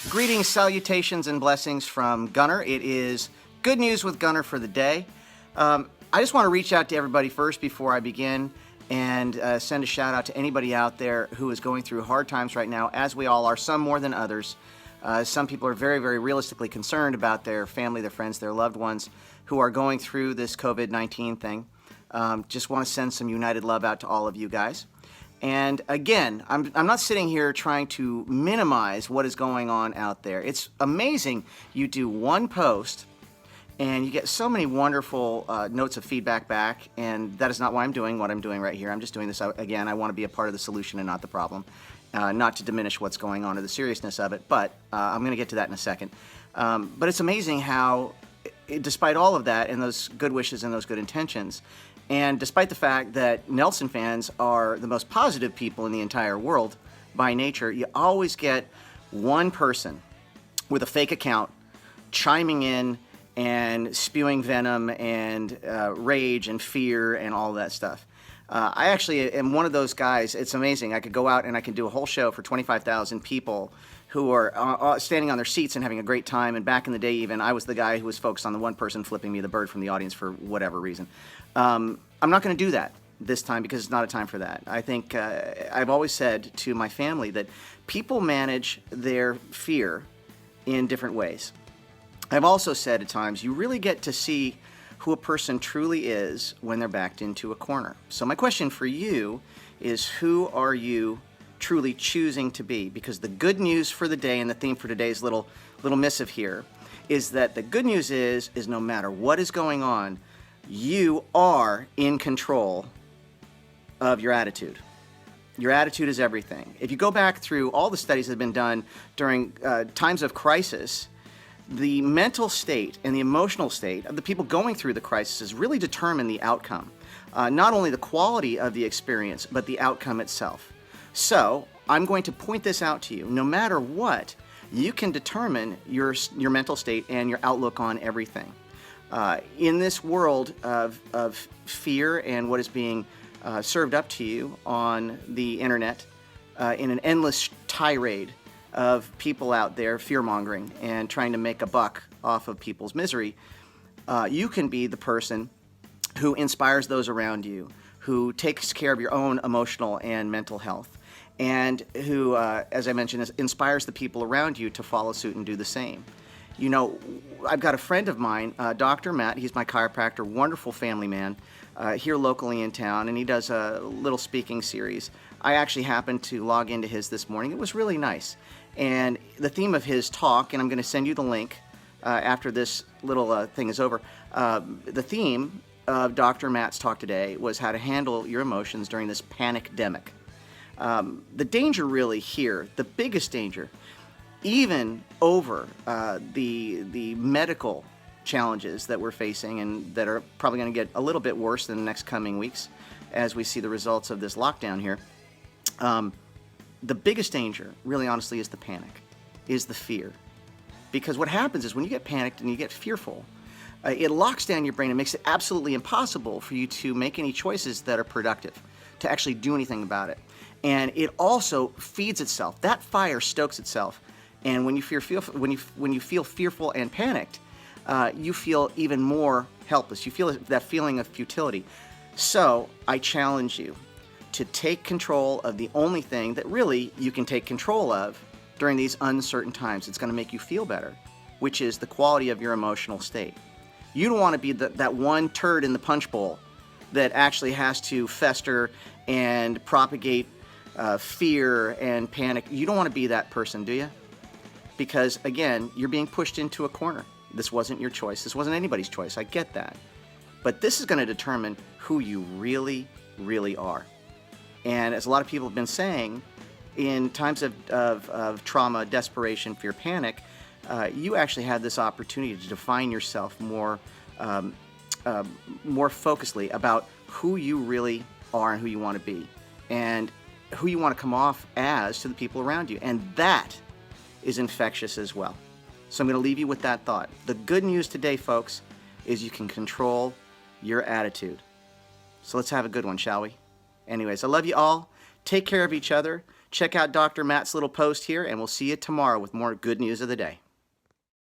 Greetings, salutations, and blessings from Gunnar. It is good news with Gunnar for the day. I just want to reach out to everybody first before I begin and send a shout out to anybody out there who is going through hard times right now, as we all are, some more than others. Some people are very, very realistically concerned about their family, their friends, their loved ones who are going through this COVID-19 thing. Just want to send some united love out to all of you guys. And again, I'm not sitting here trying to minimize what is going on out there. It's amazing. You do one post and you get so many wonderful notes of feedback back, and that is not why I'm doing what I'm doing right here. I'm just doing this, again, I want to be a part of the solution and not the problem. Not to diminish what's going on or the seriousness of it, but I'm going to get to that in a second. But it's amazing how, despite all of that and those good wishes and those good intentions, and despite the fact that Nelson fans are the most positive people in the entire world by nature, you always get one person with a fake account chiming in and spewing venom and rage and fear and all that stuff. I actually am one of those guys. It's amazing. I could go out and I can do a whole show for 25,000 people who are standing on their seats and having a great time. And back in the day even, I was the guy who was focused on the one person flipping me the bird from the audience for whatever reason. I'm not going to do that this time because it's not a time for that. I think I've always said to my family that people manage their fear in different ways. I've also said at times you really get to see who a person truly is when they're backed into a corner. So my question for you is, who are you truly choosing to be? Because the good news for the day, and the theme for today's little missive here, is that the good news is no matter what is going on, you are in control of your attitude. Your attitude is everything. If you go back through all the studies that have been done during times of crisis, the mental state and the emotional state of the people going through the crisis really determine the outcome. Not only the quality of the experience, but the outcome itself. So I'm going to point this out to you. No matter what, you can determine your mental state and your outlook on everything. In this world of fear and what is being served up to you on the internet, in an endless tirade of people out there fear-mongering and trying to make a buck off of people's misery, you can be the person who inspires those around you, who takes care of your own emotional and mental health, and who, as I mentioned, inspires the people around you to follow suit and do the same. You know, I've got a friend of mine, Dr. Matt. He's my chiropractor, wonderful family man, here locally in town, and he does a little speaking series. I actually happened to log into his this morning. It was really nice. And the theme of his talk, and I'm going to send you the link after this little thing is over, the theme of Dr. Matt's talk today was how to handle your emotions during this panic-demic. The danger really here, the biggest danger, even over the medical challenges that we're facing and that are probably going to get a little bit worse in the next coming weeks as we see the results of this lockdown here, the biggest danger, really honestly, is the panic, is the fear. Because what happens is when you get panicked and you get fearful, it locks down your brain and makes it absolutely impossible for you to make any choices that are productive, to actually do anything about it. And it also feeds itself. That fire stokes itself. And when you feel fearful and panicked, you feel even more helpless. You feel that feeling of futility. So I challenge you to take control of the only thing that really you can take control of during these uncertain times. It's going to make you feel better, which is the quality of your emotional state. You don't want to be that one turd in the punch bowl that actually has to fester and propagate fear and panic. You don't want to be that person, do you? Because, again, you're being pushed into a corner. This wasn't your choice. This wasn't anybody's choice. I get that. But this is going to determine who you really, really are. And as a lot of people have been saying, in times of trauma, desperation, fear, panic, you actually have this opportunity to define yourself more focusedly about who you really are and who you want to be, and who you want to come off as to the people around you. And that is infectious as well. So I'm going to leave you with that thought. The good news today, folks, is you can control your attitude. So let's have a good one, shall we? Anyways, I love you all. Take care of each other. Check out Dr. Matt's little post here, and we'll see you tomorrow with more good news of the day.